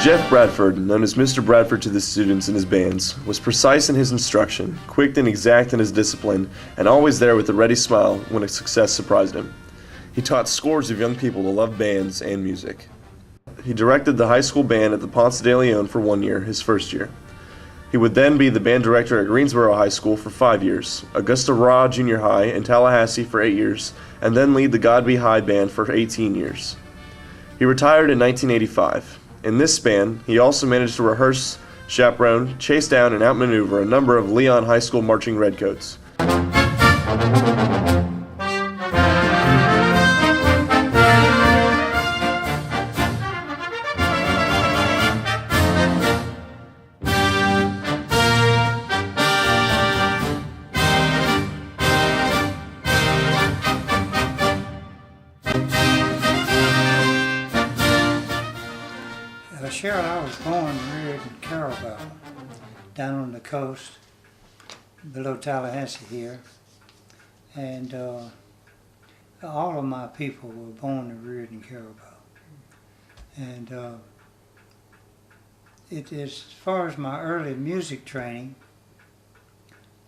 Jeff Bradford, known as Mr. Bradford to the students in his bands, was precise in his instruction, quick and exact in his discipline, and always there with a ready smile when a success surprised him. He taught scores of young people to love bands and music. He directed the high school band at the Ponce de Leon for 1 year, his first year. He would then be the band director at Greensboro High School for 5 years, Augusta Raw Junior High, and Tallahassee for 8 years, and then lead the Godby High Band for 18 years. He retired in 1985. In this span, he also managed to rehearse, chaperone, chase down, and outmaneuver a number of Leon High School marching redcoats. Cheryl, I was born and reared in Carabel, down on the coast, below Tallahassee here, and all of my people were born and reared in Carabel. And as far as my early music training,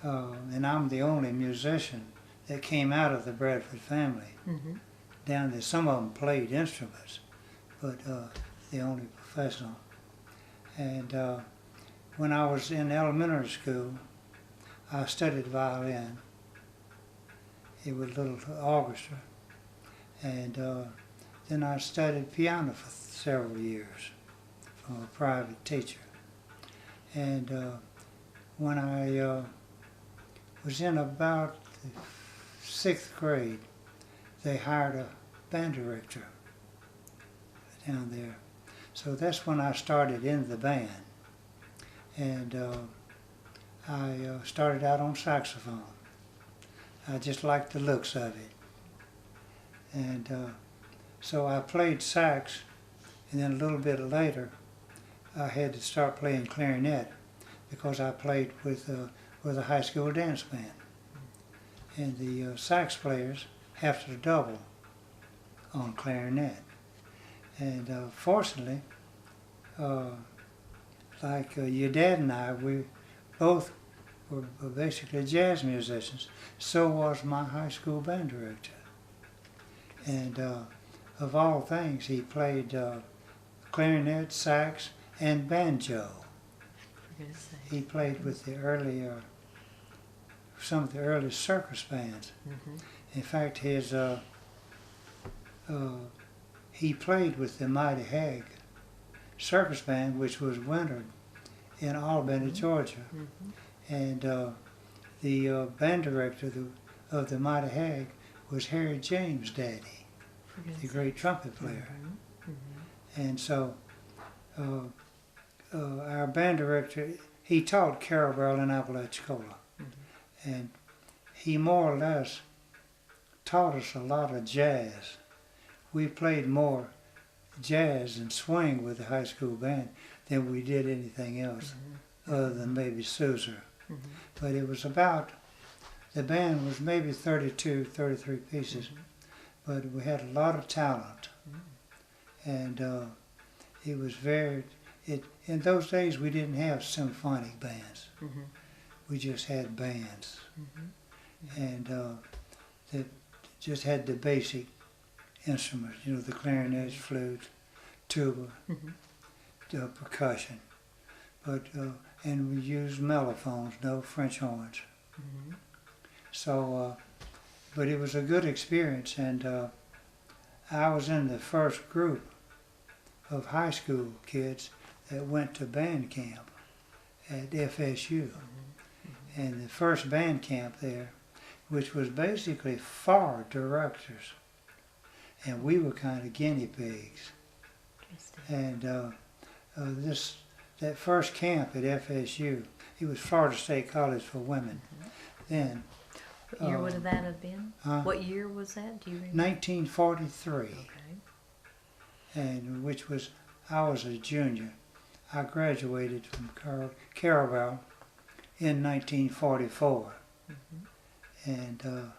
and I'm the only musician that came out of the Bradford family. Down there, some of them played instruments, but the only professional. And when I was in elementary school, I studied violin. It was a little orchestra. And then I studied piano for several years from a private teacher. And when I was in about the 6th grade, they hired a band director down there. So that's when I started in the band. And I started out on saxophone. I just liked the looks of it. And so I played sax, and then a little bit later I had to start playing clarinet because I played with a high school dance band. And the sax players have to double on clarinet. And fortunately, like your dad and I, we both were basically jazz musicians. So was my high school band director. And of all things, he played clarinet, sax, and banjo. He played with the earlier, some of the early circus bands. In fact, his he played with the Mighty Hag circus band, which was wintered in Albany, Georgia. And the band director of the Mighty Hag was Harry James' daddy, the great trumpet player. And so our band director, he taught Carabel and Apalachicola. And he more or less taught us a lot of jazz. We played more jazz and swing with the high school band than we did anything else, other than maybe Sousa. But it was about, the band was maybe 32, 33 pieces, but we had a lot of talent. And it was very, in those days we didn't have symphonic bands. We just had bands. And that just had the basic instruments, you know, the clarinets, flutes, tuba, percussion. But and we used mellophones, no French horns. So, but it was a good experience, and I was in the first group of high school kids that went to band camp at FSU. And the first band camp there, which was basically for directors, and we were kind of guinea pigs. And that first camp at FSU, it was Florida State College for Women. Then. What year would that have been? What year was that? Do you remember? 1943. Okay. And which was, I was a junior. I graduated from Carabel in 1944. And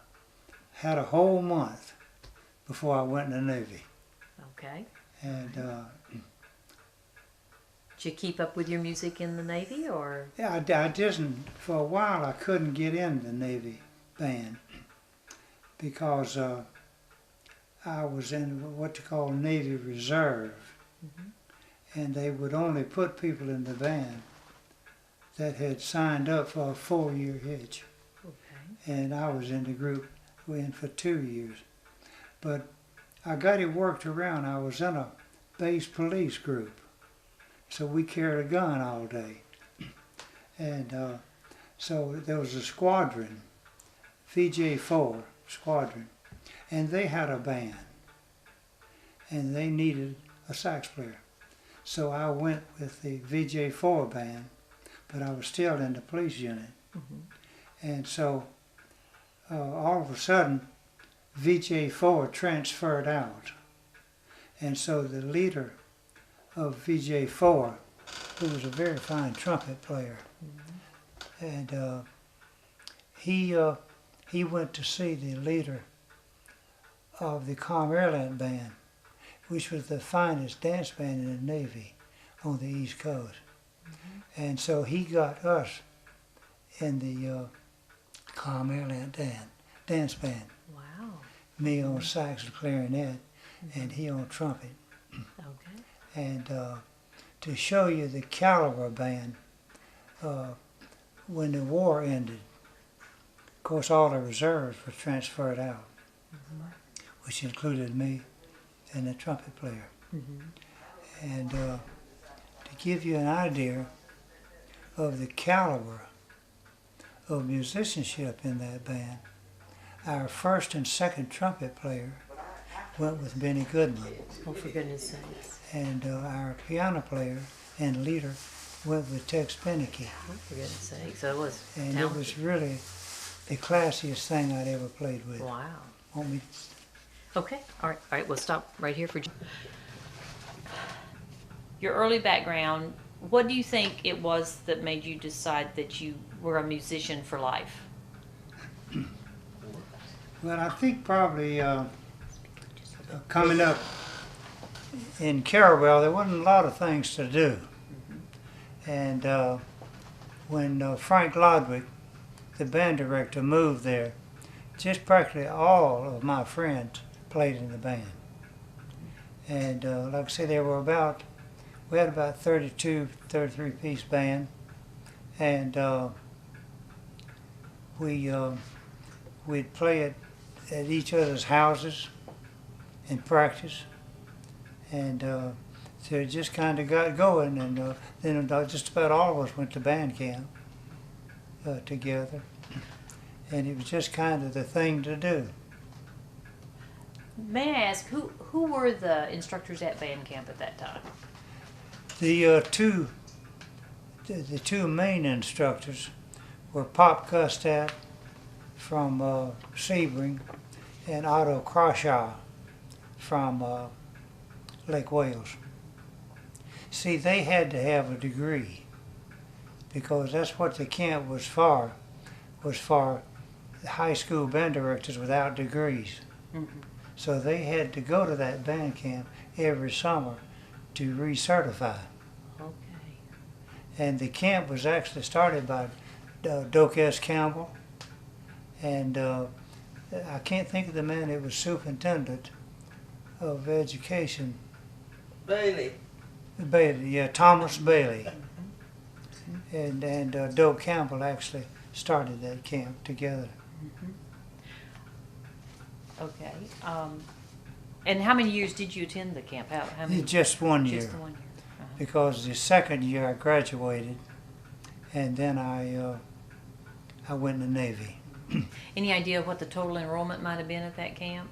had a whole month before I went in the Navy. Okay. And Did you keep up with your music in the Navy, or? Yeah, I didn't. For a while, I couldn't get in the Navy band because I was in what they call Navy Reserve, and they would only put people in the band that had signed up for a 4-year hitch. Okay. And I was in the group in for 2 years. But I got it worked around. I was in a base police group, so we carried a gun all day. And so there was a squadron, VJ4 squadron, and they had a band, and they needed a sax player. So I went with the VJ4 band, but I was still in the police unit. And so all of a sudden, VJ4 transferred out. And so the leader of VJ4, who was a very fine trumpet player, and he went to see the leader of the Maryland band, which was the finest dance band in the Navy on the East Coast. And so he got us in the Maryland dance band. Wow. Me on sax and clarinet, and he on trumpet. Okay. And to show you the caliber band, when the war ended, of course all the reserves were transferred out, which included me and the trumpet player. And to give you an idea of the caliber of musicianship in that band, our first and second trumpet player went with Benny Goodman. Oh, for goodness sakes. And our piano player and leader went with Tex Beneke. Oh, for goodness sakes. So it was And talented. it was really the classiest thing I'd ever played with. Wow. Want me Okay. All right. We'll stop right here for Your early background, what do you think it was that made you decide that you were a musician for life? Well, I think probably coming up in Carabel, there wasn't a lot of things to do. And when Frank Lodwick, the band director, moved there, just practically all of my friends played in the band. And like I say, we had about 32, 33 piece band. And we'd play it at each other's houses and practice. And so it just kind of got going, and then just about all of us went to band camp together, and it was just kind of the thing to do. May I ask, who were the instructors at band camp at that time? The two main instructors were Pop Custat from Sebring and Otto Croshaw from Lake Wales. See, they had to have a degree because that's what the camp was for high school band directors without degrees. So they had to go to that band camp every summer to recertify. Okay. And the camp was actually started by Doak S. Campbell, and I can't think of the man that was superintendent of education. Bailey. Thomas Bailey. And Doak Campbell actually started that camp together. Okay. And how many years did you attend the camp? How many? Just 1 year. Just the 1 year. Because the second year I graduated, and then I went in the Navy. Any idea what the total enrollment might have been at that camp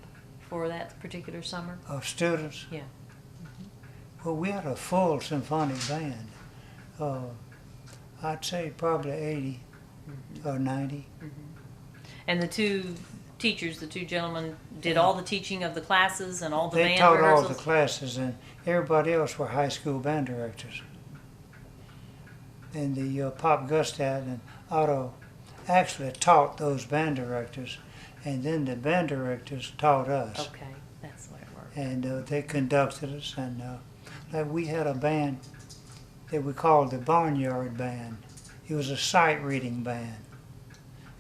for that particular summer? Of students, Yeah. well, we had a full symphonic band. I'd say probably 80 or 90. And the two teachers, the two gentlemen, did all the teaching of the classes and all the They band taught rehearsals? all the classes, and everybody else were high school band directors. And the Pop Gustat and Otto actually taught those band directors, and then the band directors taught us. Okay, that's what it worked. And they conducted us, and like we had a band that we called the Barnyard Band. It was a sight reading band.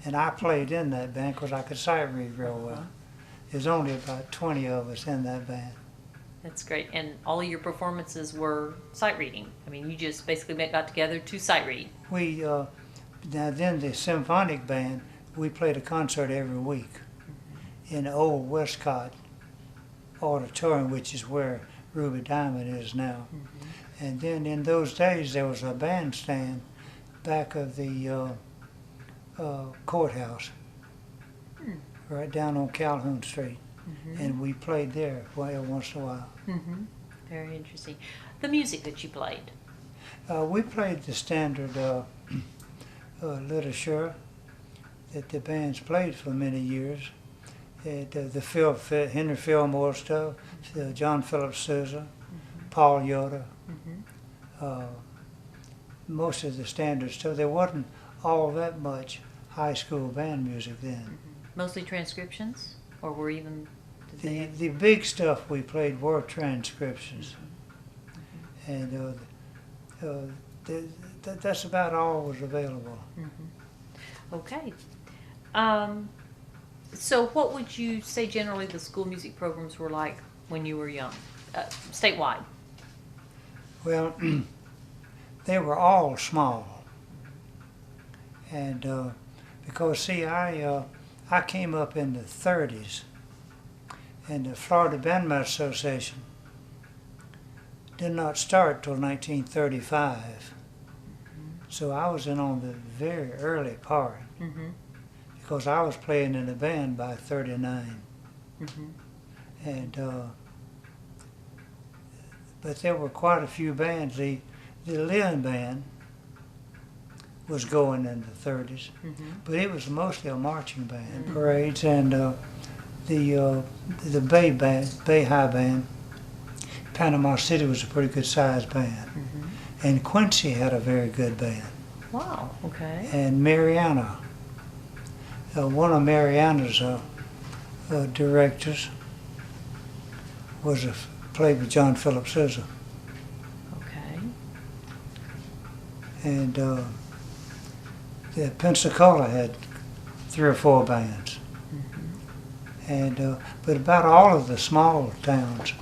And I played in that band because I could sight read real well. There's only about 20 of us in that band. That's great. And all of your performances were sight reading. I mean, you just basically got together to sight read. We, now then the symphonic band, we played a concert every week in the old Westcott Auditorium, which is where Ruby Diamond is now. And then in those days there was a bandstand back of the courthouse, right down on Calhoun Street. And we played there every once in a while. Very interesting. The music that you played. We played the standard literature that the bands played for many years. The Henry Fillmore stuff, John Philip Sousa, Paul Yoder, most of the standard stuff. There wasn't all that much high school band music then. Mostly transcriptions? Or were even... The big stuff we played were transcriptions. And that's about all was available. Okay. So what would you say generally the school music programs were like when you were young, statewide? Well, they were all small. And because, see, I came up in the 30s, and the Florida Bandmaster Association did not start till 1935. So I was in on the very early part, because I was playing in a band by 39. And but there were quite a few bands. The Lynn Band was going in the 30s, but it was mostly a marching band. Parades and the Bay Band, Bay High Band. Panama City was a pretty good sized band, and Quincy had a very good band. Wow. Okay. And Mariana, one of Mariana's directors was played with John Philip Sousa. Okay. And Pensacola had 3 or 4 bands. And but about all of the small towns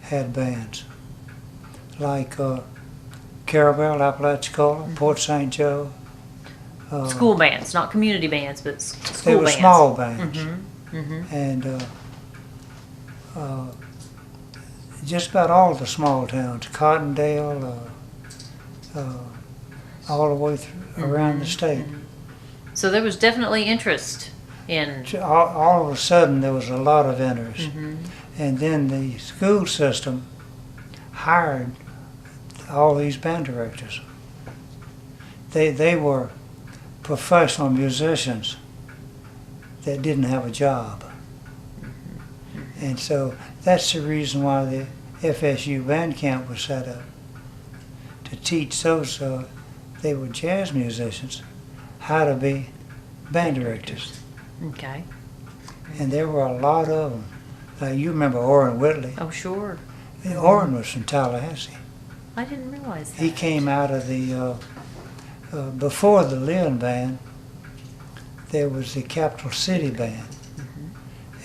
had bands, like Carabel, Apalachicola, Port St. Joe. School bands, not community bands, but school They were bands. small bands. And just about all the small towns, Cottondale, all the way through, around the state. So there was definitely interest in... All of a sudden there was a lot of interest. And then the school system hired all these band directors. They were professional musicians that didn't have a job. And so that's the reason why the FSU band camp was set up, to teach those, they were jazz musicians, how to be band directors. Okay. And there were a lot of them. You remember Orrin Whitley. Oh, sure. Orrin was from Tallahassee. I didn't realize that. He came out of the, before the Lynn Band, there was the Capital City Band.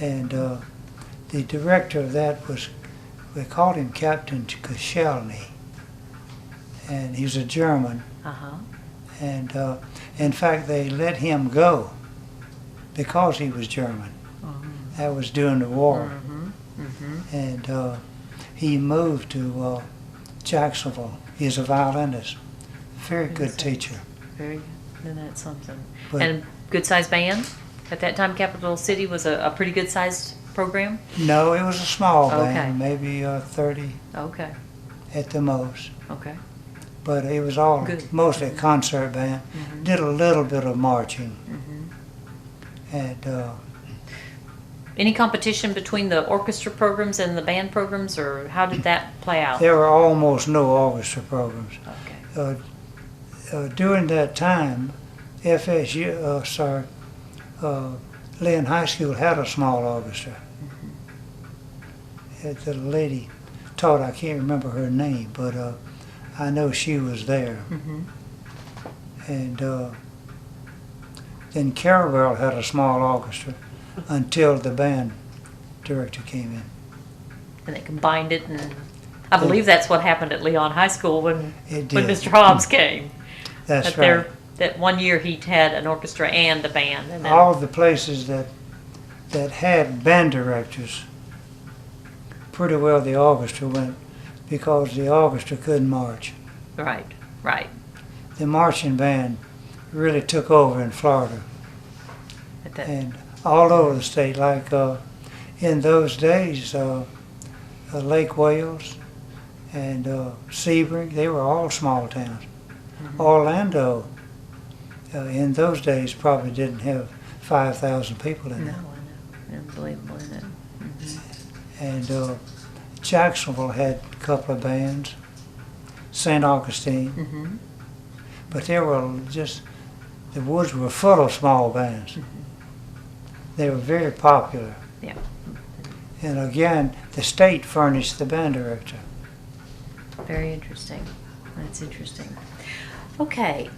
And the director of that was, we called him Captain Koscielny. And he was a German. And in fact, they let him go because he was German. That was during the war. And he moved to Jacksonville. He's a violinist. Very good teacher. Very good. Then that's something. But- And good-sized band? At that time, Capital City was a pretty good-sized program? No, it was a small Okay. band, maybe 30 Okay. at the most. Okay. But it was all Good. mostly a concert band. Did a little bit of marching. And Any competition between the orchestra programs and the band programs, or how did that play out? there were almost no orchestra programs. Okay. During that time, Lynn High School had a small orchestra. The lady taught, I can't remember her name, but I know she was there. And then Caravel had a small orchestra until the band director came in. And they combined it, and I believe that's what happened at Leon High School when It did. Mr. Hobbs came. That's That right. that one year he had an orchestra and a band. And then, All the places that had band directors, pretty well the orchestra went, because the orchestra couldn't march. right, right. The marching band really took over in Florida At that, and all over the state. Like in those days, Lake Wales and Sebring, they were all small towns. Orlando, in those days, probably didn't have 5,000 people in no, it. I know. Unbelievable, isn't it? And Jacksonville had a couple of bands, St. Augustine, but there were just, the woods were full of small bands. They were very popular. Yeah. And again, the state furnished the band director. Very interesting. That's interesting. Okay.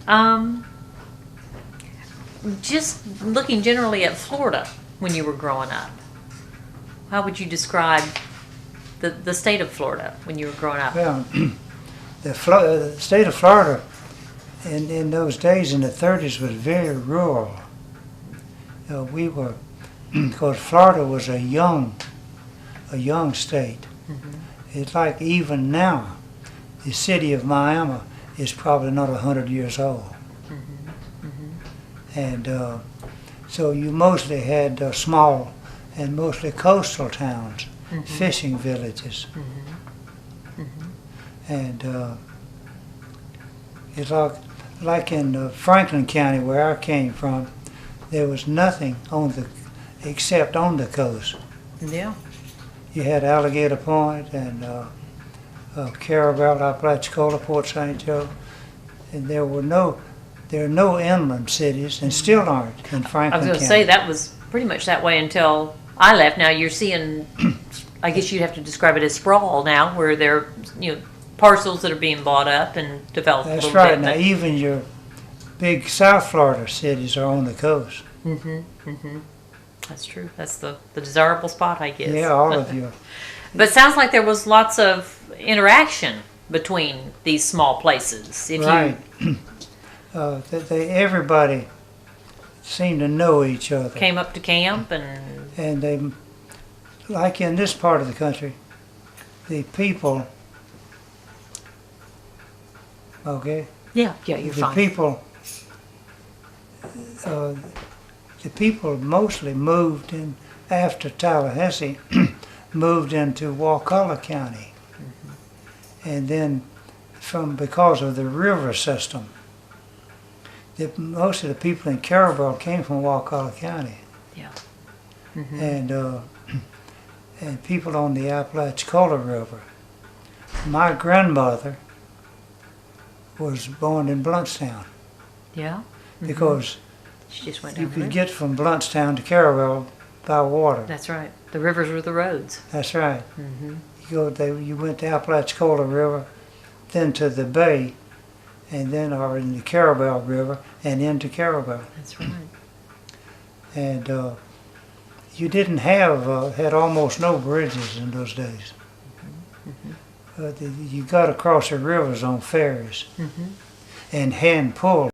Just looking generally at Florida when you were growing up, how would you describe the state of Florida when you were growing up? Well, the state of Florida in those days in the 30s was very rural. We were, because Florida was a young state. It's like even now, the city of Miami is probably not 100 years old. And so you mostly had small and mostly coastal towns, fishing villages. And it's like in Franklin County where I came from, there was nothing except on the coast. Yeah. You had Alligator Point and Caravel, Apalachicola, Port St. Joe, and there are no inland cities, and still aren't in Franklin I was going County. to say that was pretty much that way until I left. Now you're seeing, I guess you'd have to describe it as sprawl now, where there are, parcels that are being bought up and developed. That's a little right. bit, Now but- even your big South Florida cities are on the coast. That's true. That's the desirable spot, I guess. Yeah, all of you. But it sounds like there was lots of interaction between these small places. If Right. Everybody seemed to know each other. you came up to camp and And they, like in this part of the country, the people, okay, yeah, you're the fine. people mostly moved in after Tallahassee, moved into Wakulla County, and then because of the river system, most of the people in Caravel came from Wakulla County. Yeah. And people on the Apalachicola River. My grandmother was born in Bluntstown Yeah. because She just went you down the could river. get from Bluntstown to Caravel by water. That's right. The rivers were the roads. That's right. You went to Apalachicola River, then to the bay, and then or in the Caravel River and into Caravel. That's right. And you didn't had almost no bridges in those days. You got across the rivers on ferries and hand pulled